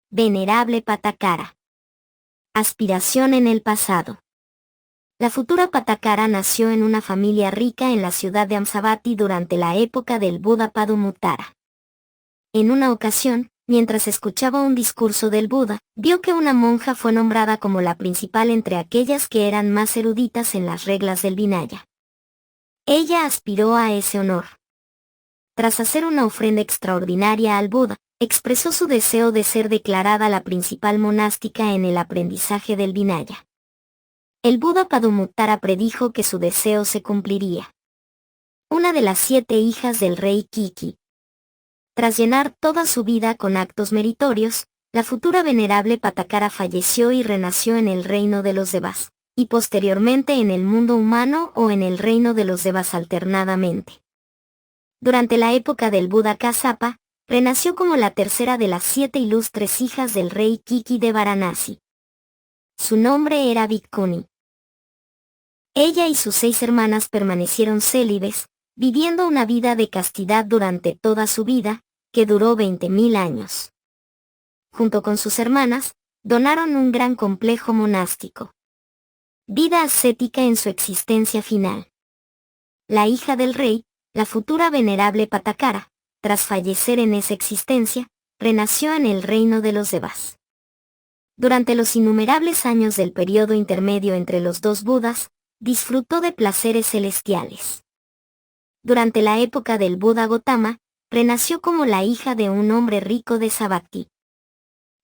Venerable Pattakara. Aspiración en el pasado. La futura Pattakara nació en una familia rica en la ciudad de Amsabati durante la época del Buda Padumuttara. En una ocasión, mientras escuchaba un discurso del Buda, vio que una monja fue nombrada como la principal entre aquellas que eran más eruditas en las reglas del Vinaya. Ella aspiró a ese honor. Tras hacer una ofrenda extraordinaria al Buda, expresó su deseo de ser declarada la principal monástica en el aprendizaje del Vinaya. El Buda Padumuttara predijo que su deseo se cumpliría. Una de las 7 hijas del rey Kiki. Tras llenar toda su vida con actos meritorios, la futura venerable Pattakara falleció y renació en el reino de los Devas, y posteriormente en el mundo humano o en el reino de los Devas alternadamente. Durante la época del Buda Kassapa, renació como la tercera de las 7 ilustres hijas del rey Kiki de Varanasi. Su nombre era Bhikkhuni. Ella y sus 6 hermanas permanecieron célibes, viviendo una vida de castidad durante toda su vida, que duró 20.000 años. Junto con sus hermanas, donaron un gran complejo monástico. Vida ascética en su existencia final. La hija del rey, la futura venerable Pattakara, tras fallecer en esa existencia, renació en el reino de los Devas. Durante los innumerables años del periodo intermedio entre los dos Budas, disfrutó de placeres celestiales. Durante la época del Buda Gotama, renació como la hija de un hombre rico de Savatthi.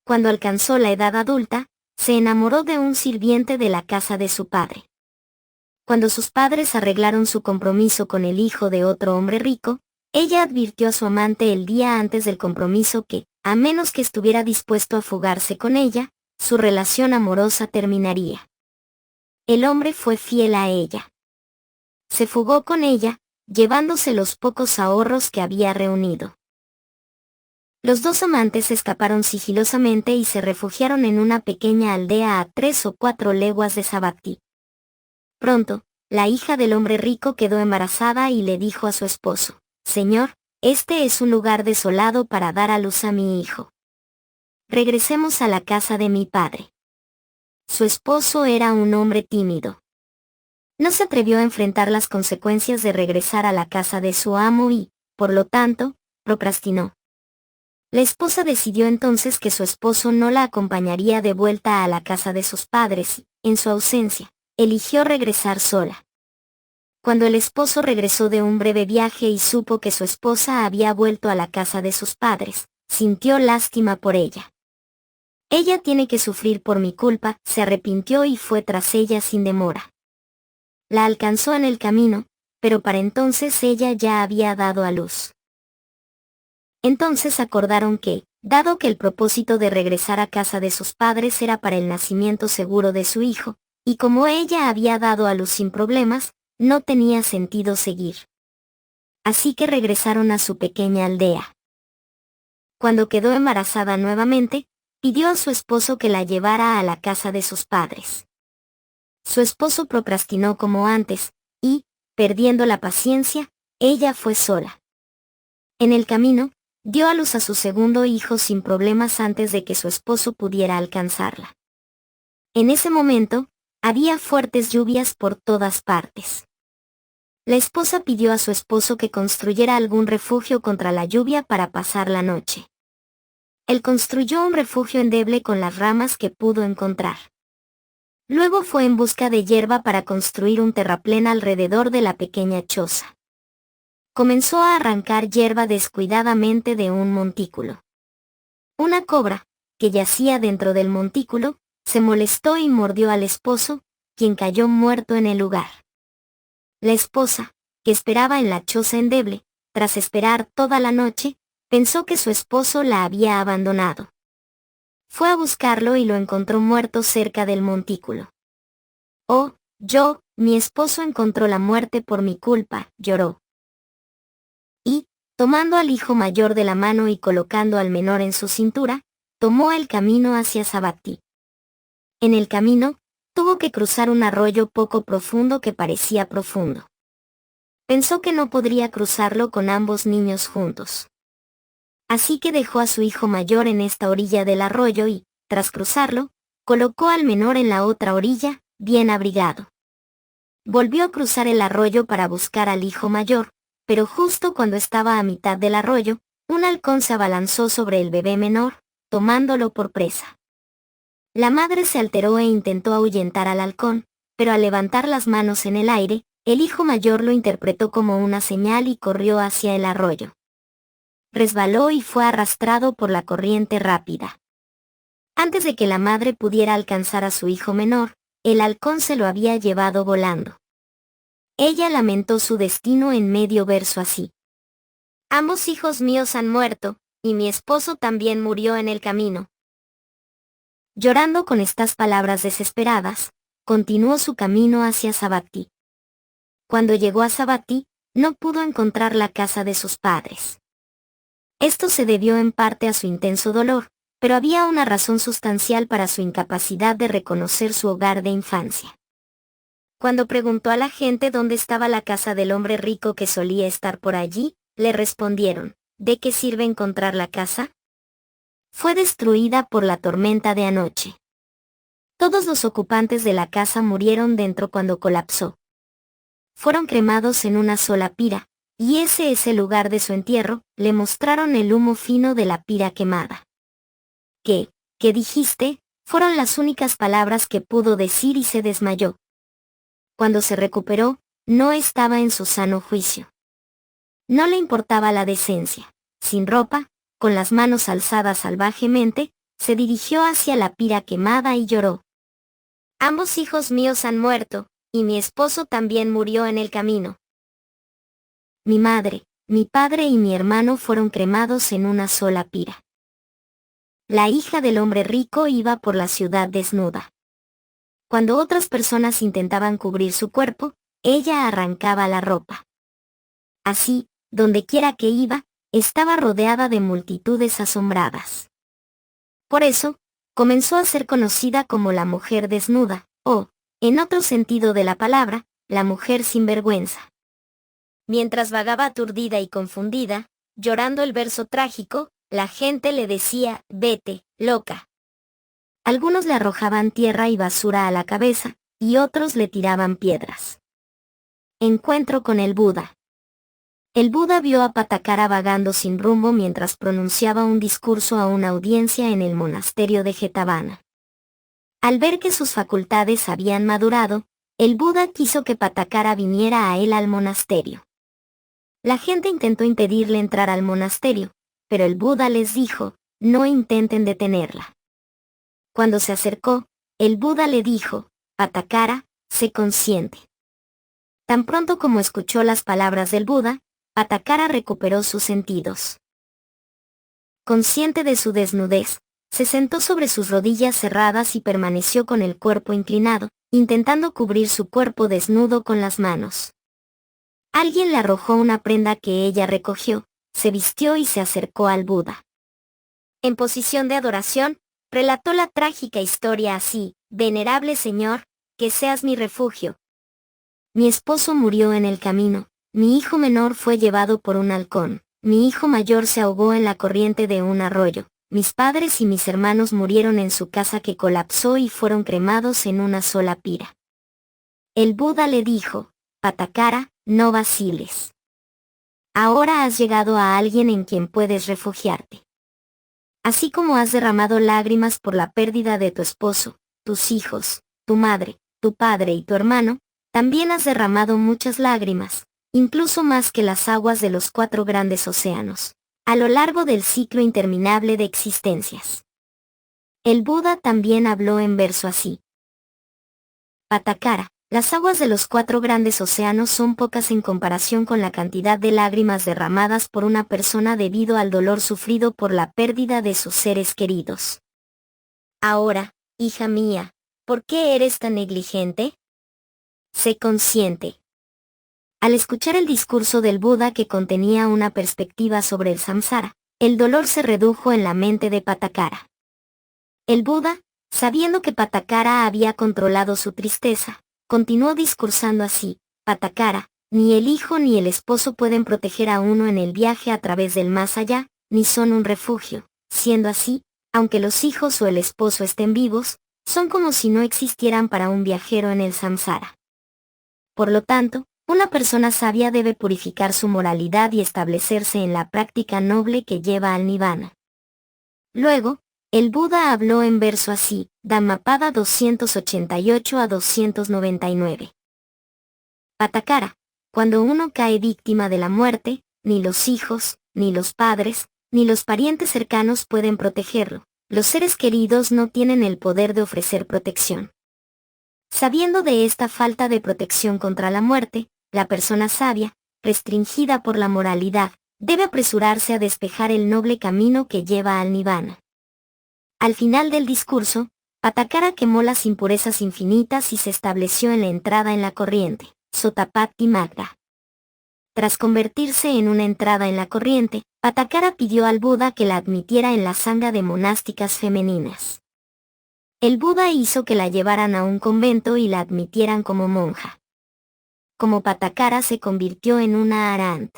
Cuando alcanzó la edad adulta, se enamoró de un sirviente de la casa de su padre. Cuando sus padres arreglaron su compromiso con el hijo de otro hombre rico, ella advirtió a su amante el día antes del compromiso que, a menos que estuviera dispuesto a fugarse con ella, su relación amorosa terminaría. El hombre fue fiel a ella. Se fugó con ella, llevándose los pocos ahorros que había reunido. Los dos amantes escaparon sigilosamente y se refugiaron en una pequeña aldea a 3 o 4 leguas de Savatthi. Pronto, la hija del hombre rico quedó embarazada y le dijo a su esposo: «Señor, este es un lugar desolado para dar a luz a mi hijo. Regresemos a la casa de mi padre». Su esposo era un hombre tímido. No se atrevió a enfrentar las consecuencias de regresar a la casa de su amo y, por lo tanto, procrastinó. La esposa decidió entonces que su esposo no la acompañaría de vuelta a la casa de sus padres y, en su ausencia, eligió regresar sola. Cuando el esposo regresó de un breve viaje y supo que su esposa había vuelto a la casa de sus padres, sintió lástima por ella. «Ella tiene que sufrir por mi culpa», se arrepintió y fue tras ella sin demora. La alcanzó en el camino, pero para entonces ella ya había dado a luz. Entonces acordaron que, dado que el propósito de regresar a casa de sus padres era para el nacimiento seguro de su hijo, y como ella había dado a luz sin problemas, no tenía sentido seguir. Así que regresaron a su pequeña aldea. Cuando quedó embarazada nuevamente, pidió a su esposo que la llevara a la casa de sus padres. Su esposo procrastinó como antes, y, perdiendo la paciencia, ella fue sola. En el camino, dio a luz a su segundo hijo sin problemas antes de que su esposo pudiera alcanzarla. En ese momento, había fuertes lluvias por todas partes. La esposa pidió a su esposo que construyera algún refugio contra la lluvia para pasar la noche. Él construyó un refugio endeble con las ramas que pudo encontrar. Luego fue en busca de hierba para construir un terraplén alrededor de la pequeña choza. Comenzó a arrancar hierba descuidadamente de un montículo. Una cobra, que yacía dentro del montículo, se molestó y mordió al esposo, quien cayó muerto en el lugar. La esposa, que esperaba en la choza endeble, tras esperar toda la noche, pensó que su esposo la había abandonado. Fue a buscarlo y lo encontró muerto cerca del montículo. «Oh, mi esposo encontró la muerte por mi culpa», lloró. Y, tomando al hijo mayor de la mano y colocando al menor en su cintura, tomó el camino hacia Savatthi. En el camino, tuvo que cruzar un arroyo poco profundo que parecía profundo. Pensó que no podría cruzarlo con ambos niños juntos. Así que dejó a su hijo mayor en esta orilla del arroyo y, tras cruzarlo, colocó al menor en la otra orilla, bien abrigado. Volvió a cruzar el arroyo para buscar al hijo mayor, pero justo cuando estaba a mitad del arroyo, un halcón se abalanzó sobre el bebé menor, tomándolo por presa. La madre se alteró e intentó ahuyentar al halcón, pero al levantar las manos en el aire, el hijo mayor lo interpretó como una señal y corrió hacia el arroyo. Resbaló y fue arrastrado por la corriente rápida. Antes de que la madre pudiera alcanzar a su hijo menor, el halcón se lo había llevado volando. Ella lamentó su destino en medio verso así. Ambos hijos míos han muerto, y mi esposo también murió en el camino. Llorando con estas palabras desesperadas, continuó su camino hacia Sabatí. Cuando llegó a Sabatí, no pudo encontrar la casa de sus padres. Esto se debió en parte a su intenso dolor, pero había una razón sustancial para su incapacidad de reconocer su hogar de infancia. Cuando preguntó a la gente dónde estaba la casa del hombre rico que solía estar por allí, le respondieron, ¿de qué sirve encontrar la casa? Fue destruida por la tormenta de anoche. Todos los ocupantes de la casa murieron dentro cuando colapsó. Fueron cremados en una sola pira, y ese es el lugar de su entierro, le mostraron el humo fino de la pira quemada. ¿Qué dijiste? Fueron las únicas palabras que pudo decir y se desmayó. Cuando se recuperó, no estaba en su sano juicio. No le importaba la decencia. Sin ropa, con las manos alzadas salvajemente, se dirigió hacia la pira quemada y lloró. Ambos hijos míos han muerto, y mi esposo también murió en el camino. Mi madre, mi padre y mi hermano fueron cremados en una sola pira. La hija del hombre rico iba por la ciudad desnuda. Cuando otras personas intentaban cubrir su cuerpo, ella arrancaba la ropa. Así, dondequiera que iba, estaba rodeada de multitudes asombradas. Por eso, comenzó a ser conocida como la mujer desnuda, o, en otro sentido de la palabra, la mujer sin vergüenza. Mientras vagaba aturdida y confundida, llorando el verso trágico, la gente le decía, vete, loca. Algunos le arrojaban tierra y basura a la cabeza, y otros le tiraban piedras. Encuentro con el Buda. El Buda vio a Pattakara vagando sin rumbo mientras pronunciaba un discurso a una audiencia en el monasterio de Jetavana. Al ver que sus facultades habían madurado, el Buda quiso que Pattakara viniera a él al monasterio. La gente intentó impedirle entrar al monasterio, pero el Buda les dijo, no intenten detenerla. Cuando se acercó, el Buda le dijo, Pattakara, sé consciente. Tan pronto como escuchó las palabras del Buda, Pattakara recuperó sus sentidos. Consciente de su desnudez, se sentó sobre sus rodillas cerradas y permaneció con el cuerpo inclinado, intentando cubrir su cuerpo desnudo con las manos. Alguien le arrojó una prenda que ella recogió, se vistió y se acercó al Buda. En posición de adoración, relató la trágica historia así, Venerable Señor, que seas mi refugio. Mi esposo murió en el camino, mi hijo menor fue llevado por un halcón, mi hijo mayor se ahogó en la corriente de un arroyo, mis padres y mis hermanos murieron en su casa que colapsó y fueron cremados en una sola pira. El Buda le dijo, Pattakara, no vaciles. Ahora has llegado a alguien en quien puedes refugiarte. Así como has derramado lágrimas por la pérdida de tu esposo, tus hijos, tu madre, tu padre y tu hermano, también has derramado muchas lágrimas, incluso más que las aguas de los 4 grandes océanos, a lo largo del ciclo interminable de existencias. El Buda también habló en verso así. Pattakara, las aguas de los 4 grandes océanos son pocas en comparación con la cantidad de lágrimas derramadas por una persona debido al dolor sufrido por la pérdida de sus seres queridos. Ahora, hija mía, ¿por qué eres tan negligente? Sé consciente. Al escuchar el discurso del Buda que contenía una perspectiva sobre el samsara, el dolor se redujo en la mente de Pattakara. El Buda, sabiendo que Pattakara había controlado su tristeza, continuó discursando así, Pattakara, ni el hijo ni el esposo pueden proteger a uno en el viaje a través del más allá, ni son un refugio. Siendo así, aunque los hijos o el esposo estén vivos, son como si no existieran para un viajero en el samsara. Por lo tanto, una persona sabia debe purificar su moralidad y establecerse en la práctica noble que lleva al nirvana. Luego, el Buda habló en verso así, Dhammapada 288 a 299. Patakara, cuando uno cae víctima de la muerte, ni los hijos, ni los padres, ni los parientes cercanos pueden protegerlo. Los seres queridos no tienen el poder de ofrecer protección. Sabiendo de esta falta de protección contra la muerte, la persona sabia, restringida por la moralidad, debe apresurarse a despejar el noble camino que lleva al nirvana. Al final del discurso, Patakara quemó las impurezas infinitas y se estableció en la entrada en la corriente, Sotapatti Magga. Tras convertirse en una entrada en la corriente, Patakara pidió al Buda que la admitiera en la sangha de monásticas femeninas. El Buda hizo que la llevaran a un convento y la admitieran como monja. Como Patakara se convirtió en una arahant.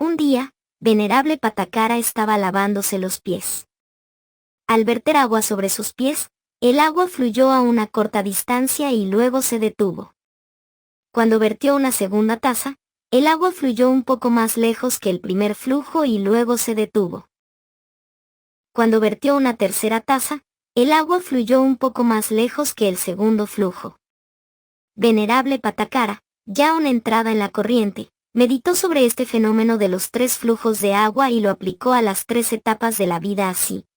Un día, venerable Patakara estaba lavándose los pies. Al verter agua sobre sus pies, el agua fluyó a una corta distancia y luego se detuvo. Cuando vertió una segunda taza, el agua fluyó un poco más lejos que el primer flujo y luego se detuvo. Cuando vertió una tercera taza, el agua fluyó un poco más lejos que el segundo flujo. Venerable Patakara, ya una entrada en la corriente, meditó sobre este fenómeno de los tres flujos de agua y lo aplicó a las tres etapas de la vida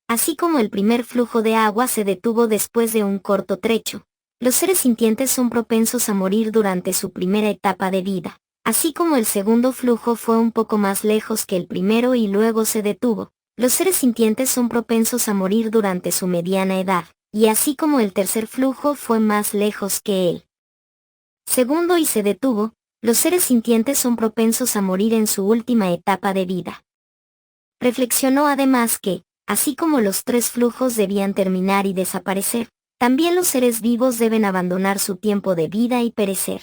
así como el primer flujo de agua se detuvo después de un corto trecho. Los seres sintientes son propensos a morir durante su primera etapa de vida, así como el segundo flujo fue un poco más lejos que el primero y luego se detuvo. Los seres sintientes son propensos a morir durante su mediana edad, y así como el tercer flujo fue más lejos que él. Segundo y se detuvo, los seres sintientes son propensos a morir en su última etapa de vida. Reflexionó además que, así como los tres flujos debían terminar y desaparecer, también los seres vivos deben abandonar su tiempo de vida y perecer.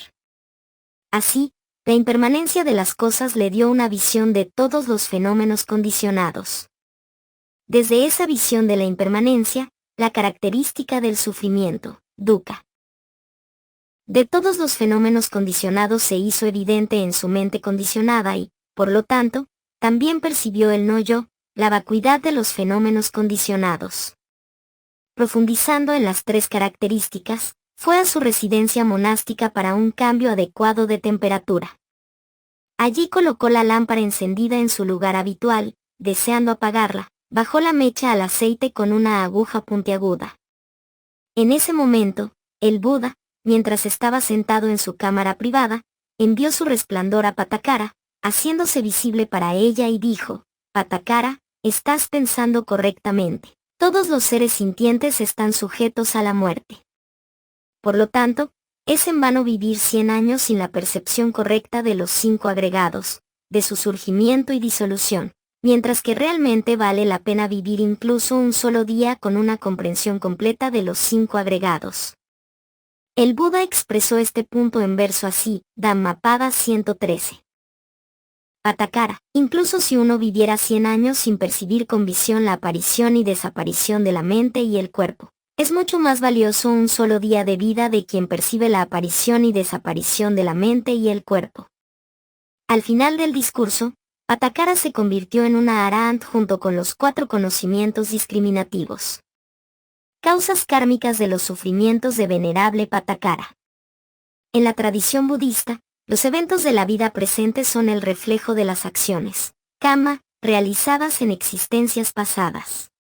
Así, la impermanencia de las cosas le dio una visión de todos los fenómenos condicionados. Desde esa visión de la impermanencia, la característica del sufrimiento, dukkha, de todos los fenómenos condicionados se hizo evidente en su mente condicionada y, por lo tanto, también percibió el no yo, la vacuidad de los fenómenos condicionados. Profundizando en las tres características, fue a su residencia monástica para un cambio adecuado de temperatura. Allí colocó la lámpara encendida en su lugar habitual, deseando apagarla, bajó la mecha al aceite con una aguja puntiaguda. En ese momento, el Buda, mientras estaba sentado en su cámara privada, envió su resplandor a Patakara, haciéndose visible para ella y dijo, Patakara, estás pensando correctamente. Todos los seres sintientes están sujetos a la muerte. Por lo tanto, es en vano vivir 100 años sin la percepción correcta de los 5 agregados, de su surgimiento y disolución, mientras que realmente vale la pena vivir incluso un solo día con una comprensión completa de los 5 agregados. El Buda expresó este punto en verso así, Dhammapada 113. Patakara, incluso si uno viviera 100 años sin percibir con visión la aparición y desaparición de la mente y el cuerpo, es mucho más valioso un solo día de vida de quien percibe la aparición y desaparición de la mente y el cuerpo. Al final del discurso, Patakara se convirtió en una arahant junto con los 4 conocimientos discriminativos. Causas kármicas de los sufrimientos de venerable Patakara. En la tradición budista, los eventos de la vida presente son el reflejo de las acciones, karma, realizadas en existencias pasadas.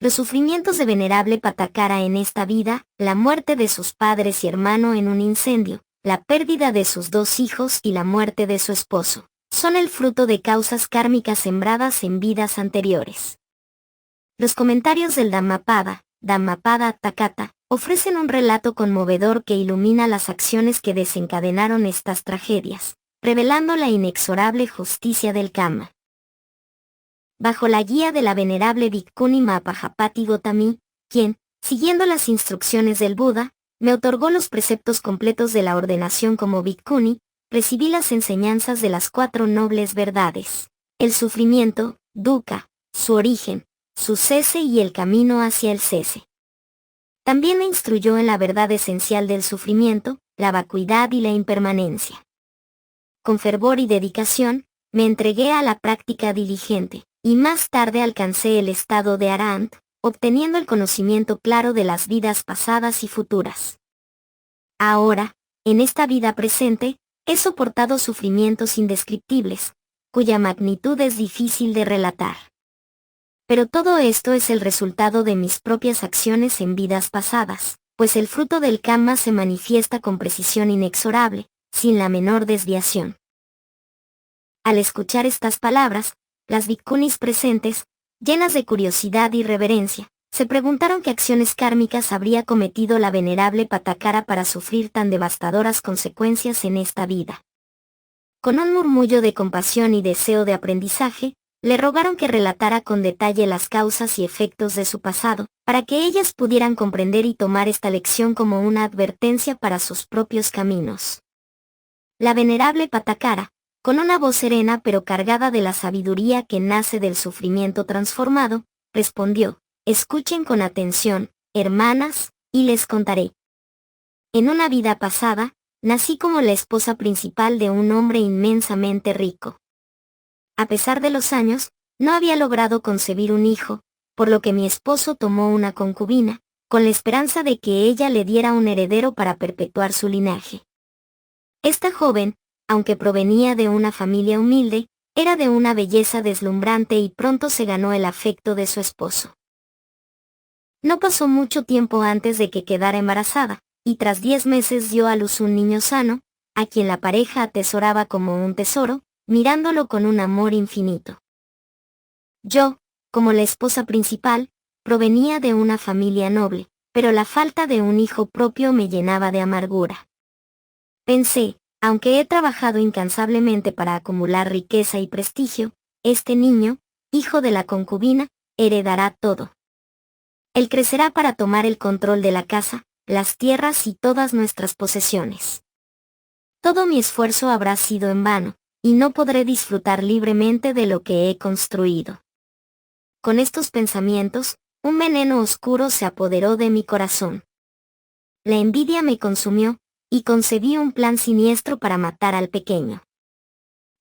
Los sufrimientos de venerable Patakara en esta vida, la muerte de sus padres y hermano en un incendio, la pérdida de sus 2 hijos y la muerte de su esposo, son el fruto de causas kármicas sembradas en vidas anteriores. Los comentarios del Dhammapada, Dhammapada Takata, ofrecen un relato conmovedor que ilumina las acciones que desencadenaron estas tragedias, revelando la inexorable justicia del karma. Bajo la guía de la venerable Bhikkhuni Mahapajapati Gotami, quien, siguiendo las instrucciones del Buda, me otorgó los preceptos completos de la ordenación como Bhikkhuni, recibí las enseñanzas de las 4 nobles verdades. El sufrimiento, dukkha, su origen, su cese y el camino hacia el cese. También me instruyó en la verdad esencial del sufrimiento, la vacuidad y la impermanencia. Con fervor y dedicación, me entregué a la práctica diligente, y más tarde alcancé el estado de Arahant, obteniendo el conocimiento claro de las vidas pasadas y futuras. Ahora, en esta vida presente, he soportado sufrimientos indescriptibles, cuya magnitud es difícil de relatar. Pero todo esto es el resultado de mis propias acciones en vidas pasadas, pues el fruto del karma se manifiesta con precisión inexorable, sin la menor desviación. Al escuchar estas palabras, las bhikkhunis presentes, llenas de curiosidad y reverencia, se preguntaron qué acciones kármicas habría cometido la venerable Pattakara para sufrir tan devastadoras consecuencias en esta vida. Con un murmullo de compasión y deseo de aprendizaje, le rogaron que relatara con detalle las causas y efectos de su pasado, para que ellas pudieran comprender y tomar esta lección como una advertencia para sus propios caminos. La venerable Pattakara, con una voz serena pero cargada de la sabiduría que nace del sufrimiento transformado, respondió: «Escuchen con atención, hermanas, y les contaré. En una vida pasada, nací como la esposa principal de un hombre inmensamente rico. A pesar de los años, no había logrado concebir un hijo, por lo que mi esposo tomó una concubina, con la esperanza de que ella le diera un heredero para perpetuar su linaje. Esta joven, aunque provenía de una familia humilde, era de una belleza deslumbrante y pronto se ganó el afecto de su esposo. No pasó mucho tiempo antes de que quedara embarazada, y tras 10 meses dio a luz un niño sano, a quien la pareja atesoraba como un tesoro, mirándolo con un amor infinito. Yo, como la esposa principal, provenía de una familia noble, pero la falta de un hijo propio me llenaba de amargura. Pensé, aunque he trabajado incansablemente para acumular riqueza y prestigio, este niño, hijo de la concubina, heredará todo. Él crecerá para tomar el control de la casa, las tierras y todas nuestras posesiones. Todo mi esfuerzo habrá sido en vano, y no podré disfrutar libremente de lo que he construido. Con estos pensamientos, un veneno oscuro se apoderó de mi corazón. La envidia me consumió, y concebí un plan siniestro para matar al pequeño.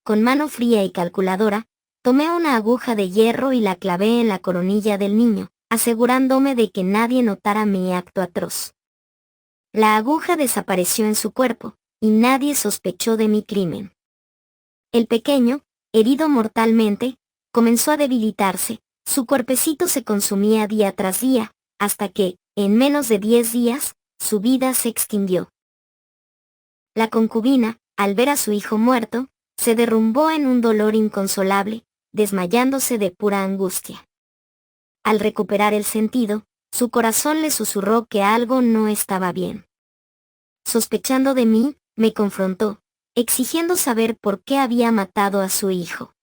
Con mano fría y calculadora, tomé una aguja de hierro y la clavé en la coronilla del niño, asegurándome de que nadie notara mi acto atroz. La aguja desapareció en su cuerpo, y nadie sospechó de mi crimen. El pequeño, herido mortalmente, comenzó a debilitarse, su cuerpecito se consumía día tras día, hasta que, en menos de 10 días, su vida se extinguió. La concubina, al ver a su hijo muerto, se derrumbó en un dolor inconsolable, desmayándose de pura angustia. Al recuperar el sentido, su corazón le susurró que algo no estaba bien. Sospechando de mí, me confrontó, exigiendo saber por qué había matado a su hijo.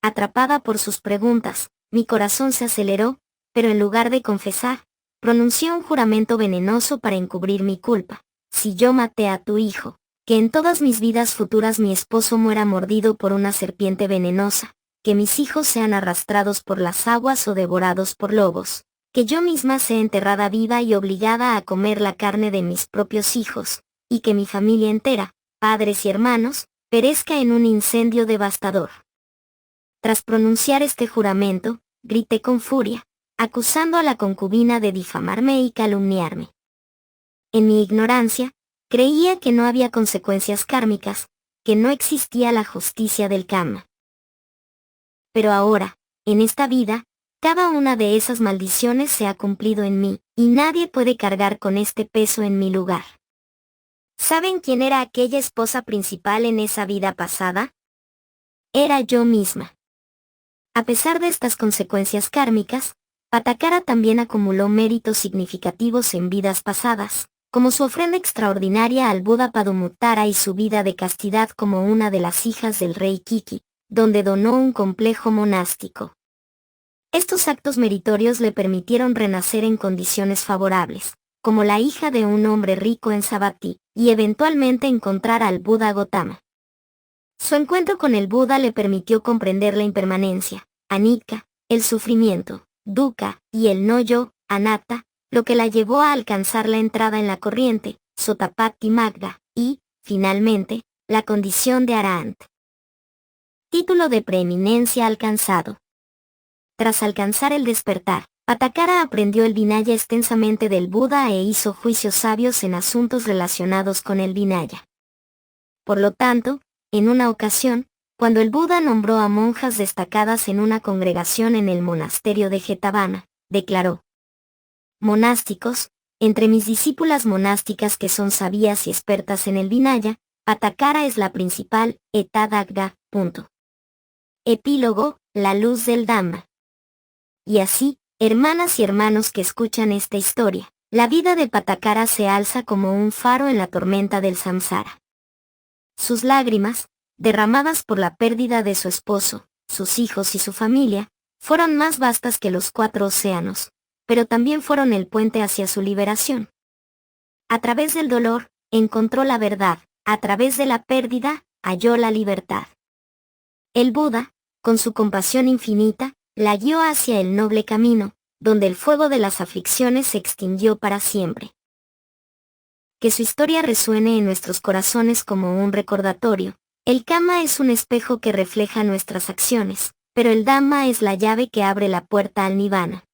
Atrapada por sus preguntas, mi corazón se aceleró, pero en lugar de confesar, pronuncié un juramento venenoso para encubrir mi culpa. Si yo maté a tu hijo, que en todas mis vidas futuras mi esposo muera mordido por una serpiente venenosa, que mis hijos sean arrastrados por las aguas o devorados por lobos, que yo misma sea enterrada viva y obligada a comer la carne de mis propios hijos, y que mi familia entera, padres y hermanos, perezca en un incendio devastador. Tras pronunciar este juramento, grité con furia, acusando a la concubina de difamarme y calumniarme. En mi ignorancia, creía que no había consecuencias kármicas, que no existía la justicia del karma. Pero ahora, en esta vida, cada una de esas maldiciones se ha cumplido en mí, y nadie puede cargar con este peso en mi lugar. ¿Saben quién era aquella esposa principal en esa vida pasada? Era yo misma. A pesar de estas consecuencias kármicas, Pattakara también acumuló méritos significativos en vidas pasadas, como su ofrenda extraordinaria al Buda Padumuttara y su vida de castidad como una de las hijas del rey Kiki, donde donó un complejo monástico. Estos actos meritorios le permitieron renacer en condiciones favorables, como la hija de un hombre rico en Savatthi, y eventualmente encontrar al Buda Gotama. Su encuentro con el Buda le permitió comprender la impermanencia, anicca, el sufrimiento, dukkha, y el no-yo, anatta, lo que la llevó a alcanzar la entrada en la corriente, sotapatti magga, y, finalmente, la condición de arahant. Título de preeminencia alcanzado. Tras alcanzar el despertar, Pattakara aprendió el Vinaya extensamente del Buda e hizo juicios sabios en asuntos relacionados con el Vinaya. Por lo tanto, en una ocasión, cuando el Buda nombró a monjas destacadas en una congregación en el monasterio de Jetavana, declaró: monásticos, entre mis discípulas monásticas que son sabias y expertas en el Vinaya, Pattakara es la principal, etadagga. Epílogo, la luz del Dhamma. Y así, hermanas y hermanos que escuchan esta historia, la vida de Pattakara se alza como un faro en la tormenta del samsara. Sus lágrimas, derramadas por la pérdida de su esposo, sus hijos y su familia, fueron más vastas que los 4 océanos, pero también fueron el puente hacia su liberación. A través del dolor, encontró la verdad, a través de la pérdida, halló la libertad. El Buda, con su compasión infinita, la guió hacia el noble camino, donde el fuego de las aflicciones se extinguió para siempre. Que su historia resuene en nuestros corazones como un recordatorio. El Kama es un espejo que refleja nuestras acciones, pero el Dhamma es la llave que abre la puerta al Nirvana.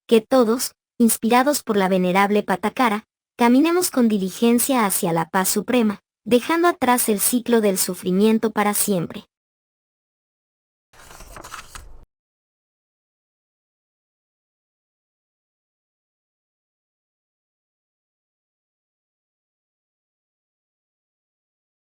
Que todos, inspirados por la venerable Pattakara, caminemos con diligencia hacia la paz suprema, dejando atrás el ciclo del sufrimiento para siempre.